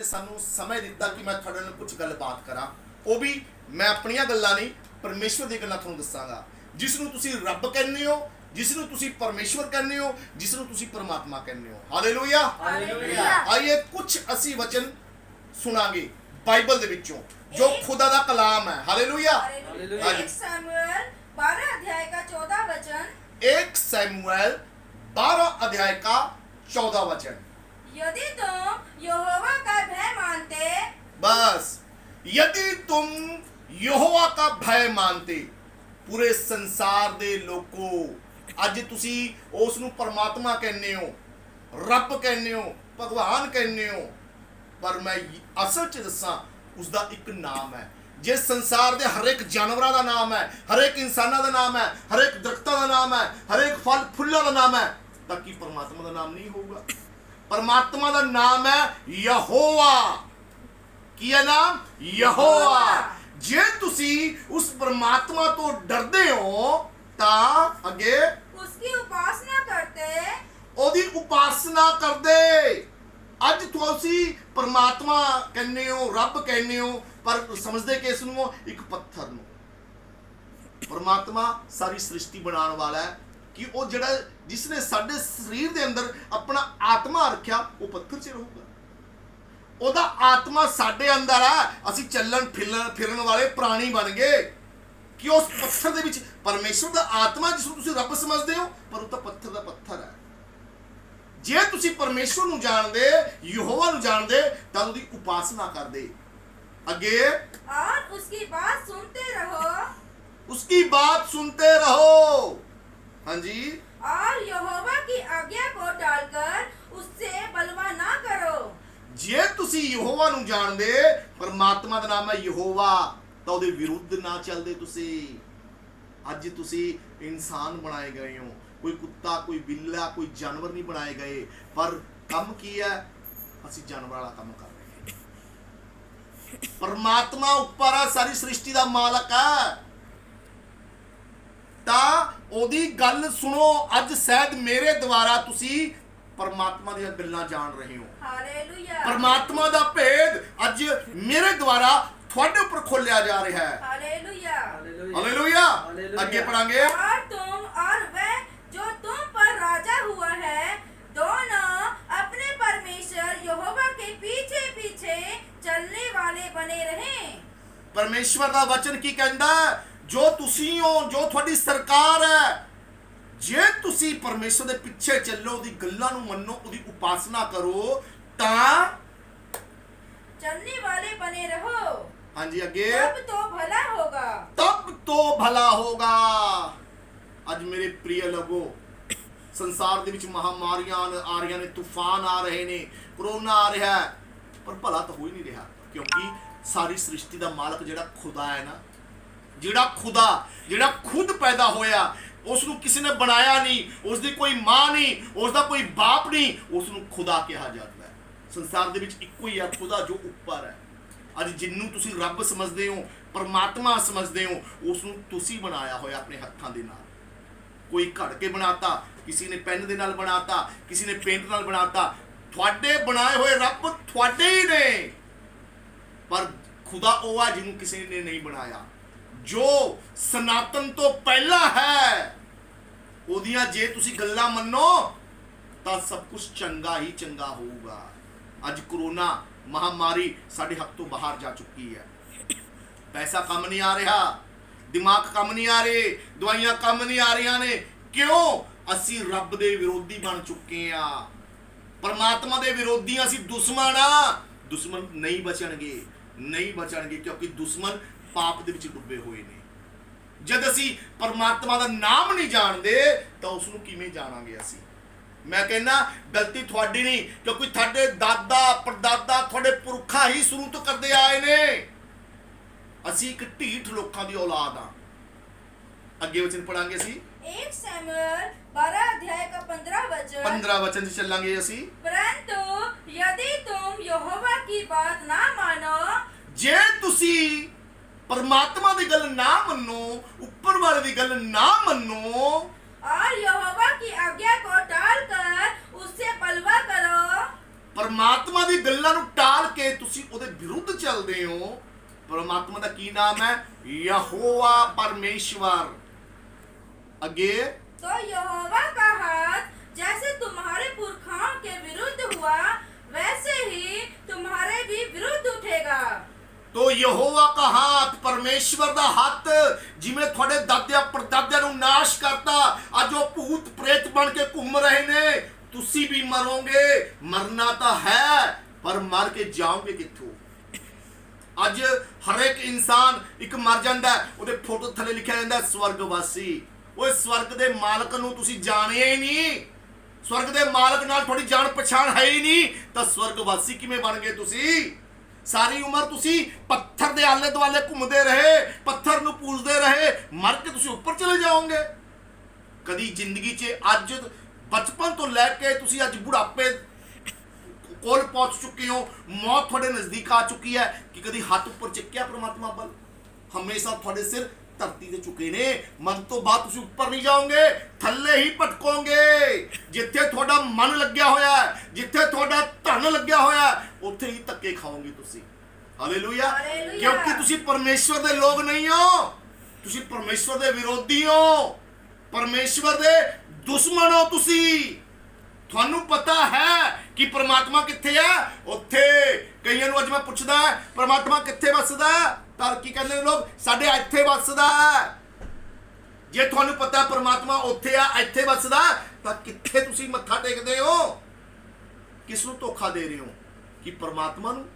सानू समय दिता कि मैं थोड़े नाल कुछ गलबात करा, वो भी मैं अपनियां गल्लां नहीं परमेश्वर दी गल्लां तुहानू दसांगा। जिसनू तुसी रब कहने हो, जिसनू तुसी परमेश्वर कहने हो, जिसनू तुसी परमात्मा कहने हो। हालेलुया। हालेलुया। आइए कुछ असी वचन सुनांगे बाइबल दे विचों जो खुदा दा कलाम है। हालेलुया। हालेलुया। 1 शमूएल 12 अध्याय का 14 वचन। 1 शमूएल 12 अध्याय का 14 वचन। यदि तुम यहोवा का भय मानते, बस यदि तुम यहोवा का भय मानते, पूरे संसार दे लोगों अज तुसी उस नू परमात्मा कहने हो, रब कहने हो, भगवान कहने हो, पर मैं असल च दसां उसका एक नाम है। जे संसार दे हर एक जानवरां दा नाम है, हर एक इंसानां दा नाम है, हर एक दरख्तां दा नाम है, हर एक फल फुल्लां दा नाम है, ताकि परमात्मा दा नाम नहीं होगा। परमात्मा दा नाम है यहोवा। की है नाम? यहोवा। जे तुसी उस परमात्मा तो डरदे हो ता अगे उसकी उपासना करते, ओदी उपासना करदे। अज तुसी परमात्मा कहने हो, रब कहने हो, पर समझदे कि इस नूं एक पत्थर नूं। परमात्मा सारी सृष्टि बनाने वाला है कि वो जिहड़ा जिसने साडे शरीर दे अंदर अपना आत्मा रखिया वो पत्थर च रहूगा। ओदा आत्मा साडे अंदर है, असी चलन फिरन वाले प्राणी बन गए कि उस पत्थर दे विच परमेश्वर दा आत्मा जिसनूं तुसीं रब समझदे हो, पर वो तो पत्थर दा पत्थर है। जे तुसी परमेश्वर नूं जानदे, यहोवा नूं जानदे, तां उहदी उपासना करदे। अगे और उसकी बात सुनते रहो, उसकी बात सुनते रहो। हाँ जी। और यहोवा की आज्ञा को टालकर उससे बलवा ना करो। जे तुसी यहोवा नूं जानदे, परमात्मा दा नाम है यहोवा, तां उहदे विरुद्ध ना चलदे तुसी। अज तुसी इंसान बनाए गए हो, कोई कुत्ता, कोई बिल्ला, कोई जानवर नहीं बनाए गए, पर कम की है असी जानवर वाला कम कर रहे हैं। परमात्मा ऊपर है, सारी सृष्टि दा मालक है, तां ओदी गल सुनो। अज शायद मेरे द्वारा तुसी परमात्मा दी गल्लां जान रहे हो। हालेलुया। परमात्मा दा भेद अज मेरे द्वारा थोड़े ऊपर खोलिया जा रहा है। हालेलुया। हालेलुया। आगे पढ़ांगे। और तुम और वह जो तुम पर राजा हुआ है, दोनों अपने परमेश्वर यहोवा के पीछे पीछे चलने वाले बने रहें। परमेश्वर दा वचन की कहंदा, जो तुसी हो, जो थोड़ी सरकार है, जे तुसी परमेश्वर दे पिछे चलो, उदी गल्लां नूं मन्नो, उदी उपासना करो, तां चलने वाले बने रहो। हाँ जी अगे तब तो भला होगा। तब तो भला होगा। अज मेरे प्रिय लोगो, संसार दे विच महामारियां आ रही ने, तूफान आ रहे ने, कोरोना आ रहा है, पर भला तो हो ही नहीं रहा, क्योंकि सारी सृष्टि दा मालक जिहड़ा खुदा है ना, जिहड़ा खुदा जिहड़ा खुद पैदा होया, उसनूं किसी ने बनाया नहीं, उसदी कोई मां नहीं, उसदा कोई बाप नहीं, उसनूं खुदा कहा जाता है। संसार दे विच इक्को ही है खुदा जो ऊपर है। अज जिन्नू तुसी रब समझदे हो, परमात्मा समझदे हो, उसनूं तुसी बनाया होया अपने हत्थां दे नाल। कोई घड़ के बनाता, किसी ने पेन दे नाल बनाता, किसी ने पेंट नाल बनाता। थोड़े बनाए हुए रब थोड़े ही ने, पर खुदा वो है जिन्होंने किसी ने नहीं बनाया, जो सनातन तो पहला है। ओदियां जे तुसी गल्लां मन्नो तां सब कुछ चंगा ही चंगा होगा। अज कोरोना महामारी साडे हक तो बाहर जा चुकी है। पैसा कम नहीं आ रहा, दिमाग कम नहीं आ रहे, दवाइयां कम नहीं आ रही ने। क्यों? असी रब दे विरोधी बन चुके हैं, परमात्मा दे विरोधी, असी दुश्मन आ। दुश्मन नहीं बचणगे, नहीं बचणगे, क्योंकि दुश्मन पाप दे विच डुबे हुए ने। जद असी परमात्मा दा नाम नहीं जानते तो उसनूं किवें जाणांगे असी? मैं कहना गलती थोड़ी नहीं, क्योंकि थोड़े दादा परदादा थोड़े पुरखा ही शुरू तो करते आए ने। असी एक ढीठ लोकां दी औलाद आ। अगे वचन पढ़ांगे असी 1 शमूएल 12 अध्याय का 15 वचन। 15 वचन से चलांगे असी। परंतु यदि तुम यहोवा की बात ना मानो, जे तुसी परमात्मा दी गल ना मन्नो, ऊपर वाले दी गल ना मन्नो, और यहोवा की आज्ञा को टाल कर उससे बलवा करो, ਪਰਮਾਤਮਾ ਦੀ ਗੱਲਾਂ ਨੂੰ ਟਾਲ ਕੇ ਤੁਸੀਂ ਉਹਦੇ ਵਿਰੁੱਧ ਚੱਲਦੇ ਹੋ। ਪਰਮਾਤਮਾ ਦਾ ਕੀ ਨਾਮ ਹੈ? ਯਹੋਵਾ ਪਰਮੇਸ਼ਵਰ। ਅੱਗੇ तो यहोवा का हाथ जैसे तुम्हारे पुरखाओं के विरुद्ध हुआ वैसे ही तुम्हारे भी विरुद्ध उठेगा। ਤੋ ਯਹੋਵਾ ਕਾ ਹੱਥ, ਪਰਮੇਸ਼ਵਰ ਦਾ ਹੱਥ ਜਿਵੇਂ ਤੁਹਾਡੇ ਦਾਦਿਆਂ ਪੜਦਾਦਿਆਂ ਨੂੰ ਨਾਸ਼ ਕਰਤਾ, ਅੱਜ ਉਹ ਭੂਤ ਪ੍ਰੇਤ ਬਣ ਕੇ ਘੁੰਮ ਰਹੇ ਨੇ। ਤੁਸੀਂ ਵੀ ਮਰੋਗੇ। ਮਰਨਾ ਤਾਂ ਹੈ, ਪਰ ਮਰ ਕੇ ਜਾਓਗੇ ਕਿੱਥੋਂ? ਅੱਜ ਹਰ ਇੱਕ ਇਨਸਾਨ ਇੱਕ ਮਰ ਜਾਂਦਾ, ਉਹਦੇ ਫੋਟੋ ਥੱਲੇ ਲਿਖਿਆ ਜਾਂਦਾ ਸਵਰਗਵਾਸੀ। ਉਹ ਸਵਰਗ ਦੇ ਮਾਲਕ ਨੂੰ ਤੁਸੀਂ ਜਾਣਿਆ ਹੀ ਨਹੀਂ। ਸਵਰਗ ਦੇ ਮਾਲਕ ਨਾਲ ਤੁਹਾਡੀ ਜਾਣ ਪਛਾਣ ਹੈ ਹੀ ਨਹੀਂ, ਤਾਂ ਸਵਰਗਵਾਸੀ ਕਿਵੇਂ ਬਣ ਗਏ ਤੁਸੀਂ? ਸਾਰੀ ਉਮਰ ਤੁਸੀਂ ਪੱਥਰ ਦੇ ਆਲੇ ਦੁਆਲੇ ਘੁੰਮਦੇ ਰਹੇ, ਪੱਥਰ ਨੂੰ ਪੂਜਦੇ ਰਹੇ, ਮਰ ਕੇ ਤੁਸੀਂ ਉੱਪਰ ਚਲੇ ਜਾਓਗੇ। ਕਦੀ ਜ਼ਿੰਦਗੀ 'ਚ ਅੱਜ ਬਚਪਨ ਤੋਂ ਲੈ ਕੇ ਤੁਸੀਂ ਅੱਜ ਬੁਢਾਪੇ ਕੋਲ ਪਹੁੰਚ ਚੁੱਕੇ ਹੋ, ਮੌਤ ਤੁਹਾਡੇ ਨਜ਼ਦੀਕ ਆ ਚੁੱਕੀ ਹੈ ਕਿ ਕਦੀ ਹੱਥ ਉੱਪਰ ਚੱਕਿਆ ਪ੍ਰਮਾਤਮਾ ਵੱਲ? ਹਮੇਸ਼ਾ ਤੁਹਾਡੇ ਸਿਰ ਧਰਤੀ ਤੇ ਚੁੱਕੇ ਨੇ। ਮਨ ਤੋਂ ਬਾਅਦ ਤੁਸੀਂ ਉੱਪਰ ਨਹੀਂ ਜਾਓਗੇ, ਥੱਲੇ ਹੀ ਭਟਕੋਗੇ। ਜਿੱਥੇ ਤੁਹਾਡਾ ਮਨ ਲੱਗਿਆ ਹੋਇਆ ਹੈ, ਜਿੱਥੇ ਤੁਹਾਡਾ ਧਨ ਲੱਗਿਆ ਹੋਇਆ ਹੈ, ਉੱਥੇ ਹੀ ਧੱਕੇ ਖਾਓਗੇ ਤੁਸੀਂ। ਹਾਲੇਲੂਇਆ। ਕਿਉਂਕਿ ਤੁਸੀਂ ਪਰਮੇਸ਼ਵਰ ਦੇ ਲੋਕ ਨਹੀਂ ਹੋ, ਤੁਸੀਂ ਪਰਮੇਸ਼ਵਰ ਦੇ ਵਿਰੋਧੀ ਹੋ, ਪਰਮੇਸ਼ਵਰ ਦੇ ਦੁਸ਼ਮਣ ਹੋ ਤੁਸੀਂ। ਤੁਹਾਨੂੰ ਪਤਾ ਹੈ ਕਿ ਪਰਮਾਤਮਾ ਕਿੱਥੇ ਹੈ? ਉੱਥੇ। ਕਈਆਂ ਨੂੰ ਅੱਜ ਮੈਂ ਪੁੱਛਦਾ ਪਰਮਾਤਮਾ ਕਿੱਥੇ ਵੱਸਦਾ, ਤਾਂ ਕੀ ਕਹਿੰਦੇ ਨੇ ਲੋਕ? ਸਾਡੇ ਇੱਥੇ ਵੱਸਦਾ। ਜੇ ਤੁਹਾਨੂੰ ਪਤਾ ਪਰਮਾਤਮਾ ਉੱਥੇ ਆ, ਇੱਥੇ ਵੱਸਦਾ, ਤਾਂ ਕਿੱਥੇ ਤੁਸੀਂ ਮੱਥਾ ਟੇਕਦੇ ਹੋ? ਕਿਸ ਨੂੰ ਧੋਖਾ ਦੇ ਰਹੇ ਹੋ? ਕਿ ਪਰਮਾਤਮਾ ਨੂੰ?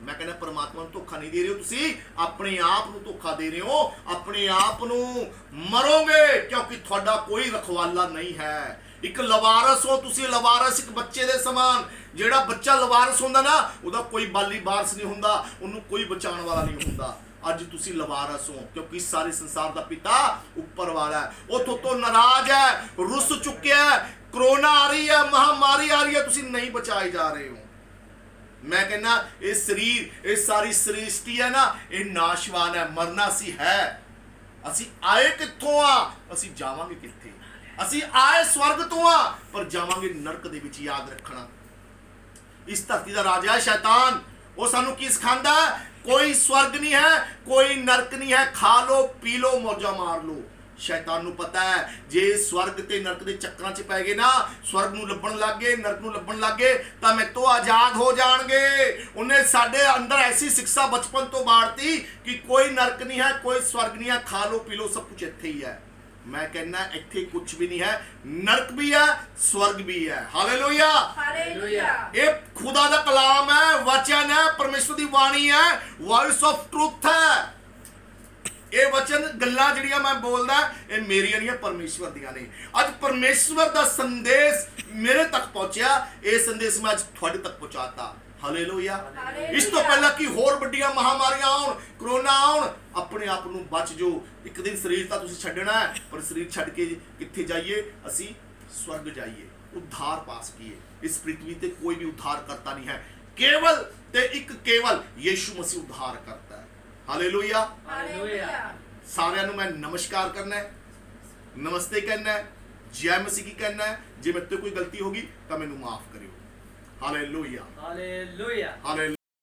ਮੈਂ ਕਹਿੰਦਾ ਪਰਮਾਤਮਾ ਨੂੰ ਧੋਖਾ ਨਹੀਂ ਦੇ ਰਹੇ ਹੋ, ਤੁਸੀਂ ਆਪਣੇ ਆਪ ਨੂੰ ਧੋਖਾ ਦੇ ਰਹੇ ਹੋ। ਆਪਣੇ ਆਪ ਨੂੰ ਮਰੋਗੇ, ਕਿਉਂਕਿ ਤੁਹਾਡਾ ਕੋਈ ਰਖਵਾਲਾ ਨਹੀਂ ਹੈ। ਇੱਕ ਲਵਾਰਸ ਹੋ ਤੁਸੀਂ, ਲਵਾਰਸ ਇੱਕ ਬੱਚੇ ਦੇ ਸਮਾਨ। ਜਿਹੜਾ ਬੱਚਾ ਲਵਾਰਸ ਹੁੰਦਾ ਨਾ, ਉਹਦਾ ਕੋਈ ਬਾਲੀ ਵਾਰਸ ਨਹੀਂ ਹੁੰਦਾ, ਉਹਨੂੰ ਕੋਈ ਬਚਾਉਣ ਵਾਲਾ ਨਹੀਂ ਹੁੰਦਾ। ਅੱਜ ਤੁਸੀਂ ਲਵਾਰਸ ਹੋ, ਕਿਉਂਕਿ ਸਾਰੇ ਸੰਸਾਰ ਦਾ ਪਿਤਾ ਉੱਪਰ ਵਾਲਾ ਹੈ। ਉਹ ਤੋਂ ਨਾਰਾਜ਼ ਹੈ, ਰੁੱਸ ਚੁੱਕਿਆ ਹੈ। ਕਰੋਨਾ ਆ ਰਹੀ ਹੈ, ਮਹਾਮਾਰੀ ਆ ਰਹੀ ਹੈ, ਤੁਸੀਂ ਨਹੀਂ ਬਚਾਏ ਜਾ ਰਹੇ ਹੋ। ਮੈਂ ਕਹਿੰਦਾ ਇਹ ਸਰੀਰ, ਇਹ ਸਾਰੀ ਸ੍ਰਿਸ਼ਟੀ ਹੈ ਨਾ, ਇਹ ਨਾਸ਼ਵਾਨ ਹੈ, ਮਰਨਾ ਸੀ ਹੈ। ਅਸੀਂ ਆਏ ਕਿੱਥੋਂ ਆ? ਅਸੀਂ ਜਾਵਾਂਗੇ ਕਿੱਥੇ? ਅਸੀਂ ਆਏ ਸਵਰਗ ਤੋਂ ਆ, ਪਰ ਜਾਵਾਂਗੇ ਨਰਕ ਦੇ ਵਿੱਚ। ਯਾਦ ਰੱਖਣਾ, ਇਸ ਧਰਤੀ ਦਾ ਰਾਜਾ ਹੈ ਸ਼ੈਤਾਨ। ਉਹ ਸਾਨੂੰ ਕੀ ਸਿਖਾਉਂਦਾ? ਕੋਈ ਸਵਰਗ ਨਹੀਂ ਹੈ, ਕੋਈ ਨਰਕ ਨਹੀਂ ਹੈ, ਖਾ ਲੋ ਪੀ ਲੋ ਮੌਜਾਂ ਮਾਰ ਲੋ। ਸ਼ੈਤਾਨ ਨੂੰ ਪਤਾ ਹੈ ਜੇ ਸਵਰਗ ਤੇ ਨਰਕ ਦੇ ਚੱਕਰਾਂ 'ਚ ਪੈ ਗਏ ਨਾ, ਸਵਰਗ ਨੂੰ ਲੱਭਣ ਲੱਗ ਗਏ, ਨਰਕ ਨੂੰ ਲੱਭਣ ਲੱਗ ਗਏ, ਤਾਂ ਮੈਥੋਂ ਆਜ਼ਾਦ ਹੋ ਜਾਣਗੇ। ਉਹਨੇ ਸਾਡੇ ਅੰਦਰ ਐਸੀ ਸਿੱਖਿਆ ਬਚਪਨ ਤੋਂ ਬਾੜਤੀ ਕਿ ਕੋਈ ਨਰਕ ਨਹੀਂ ਹੈ, ਕੋਈ ਸਵਰਗ ਨਹੀਂ ਹੈ, ਖਾ ਲੋ ਪੀ ਲੋ, ਸਭ ਕੁਝ ਇੱਥੇ ਹੀ ਹੈ। ਮੈਂ ਕਹਿੰਦਾ ਇੱਥੇ ਕੁਝ ਵੀ ਨਹੀਂ ਹੈ, ਨਰਕ ਵੀ ਹੈ, ਸਵਰਗ ਵੀ ਹੈ। ਹਾਲੇਲੂਇਆ। ਹਾਲੇਲੂਇਆ। ਇਹ ਖੁਦਾ ਦਾ ਕਲਾਮ ਹੈ, ਵਚਨ ਹੈ, ਪਰਮੇਸ਼ਵਰ ਦੀ ਬਾਣੀ ਹੈ, ਵੌਇਸ ਆਫ ਟਰੂਥ ਹੈ। ਇਹ ਵਚਨ ਗੱਲਾਂ ਜਿਹੜੀਆਂ ਮੈਂ ਬੋਲਦਾ, ਇਹ ਮੇਰੀਆਂ ਨਹੀਂ, ਪਰਮੇਸ਼ਵਰ ਦੀਆਂ ਨੇ। ਅੱਜ ਪਰਮੇਸ਼ਵਰ ਦਾ ਸੰਦੇਸ਼ ਮੇਰੇ ਤੱਕ ਪਹੁੰਚਿਆ, ਇਹ ਸੰਦੇਸ਼ ਮੈਂ ਅੱਜ ਤੁਹਾਡੇ ਤੱਕ ਪਹੁੰਚਾਤਾ। ਹਾਲੇਲੂਇਆ। ਇਸ ਤੋਂ ਪਹਿਲਾਂ ਕਿ ਹੋਰ ਵੱਡੀਆਂ ਮਹਾਮਾਰੀਆਂ ਆਉਣ, ਕਰੋਨਾ ਆਉਣ, ਆਪਣੇ ਆਪ ਨੂੰ ਬਚ ਜੋ। ਇੱਕ ਦਿਨ ਸਰੀਰ ਤਾਂ ਤੁਸੀਂ ਛੱਡਣਾ ਹੈ, ਪਰ ਸਰੀਰ ਛੱਡ ਕੇ ਕਿੱਥੇ ਜਾਈਏ? ਅਸੀਂ ਸਵਰਗ ਜਾਈਏ, ਉद्धार ਪਾ ਸਕੀਏ। ਇਸ ਪ੍ਰਿਥਵੀ ਤੇ ਕੋਈ ਵੀ ਉद्धार ਕਰਤਾ ਨਹੀਂ ਹੈ, ਕੇਵਲ ਤੇ ਇੱਕ ਕੇਵਲ ਯੀਸ਼ੂ ਮਸੀਹ ਉद्धार ਕਰਤਾ ਹੈ। ਹਾਲੇਲੂਇਆ। ਹਾਲੇਲੂਇਆ। ਸਾਰਿਆਂ ਨੂੰ ਮੈਂ ਨਮਸਕਾਰ ਕਰਨਾ ਹੈ, ਨਮਸਤੇ ਕਹਿਣਾ ਹੈ, ਜੈ ਮਸੀਹ ਕੀ ਕਹਿਣਾ ਹੈ। ਜੇ ਮੇਰੇ ਤੋਂ ਕੋਈ ਗਲਤੀ ਹੋਗੀ ਤਾਂ ਮੈਨੂੰ ਮਾਫ ਕਰਿਓ। ਹਾਲੇਲੂਇਆ। Hallelujah. ਹਾਲੇਲੂਇਆ।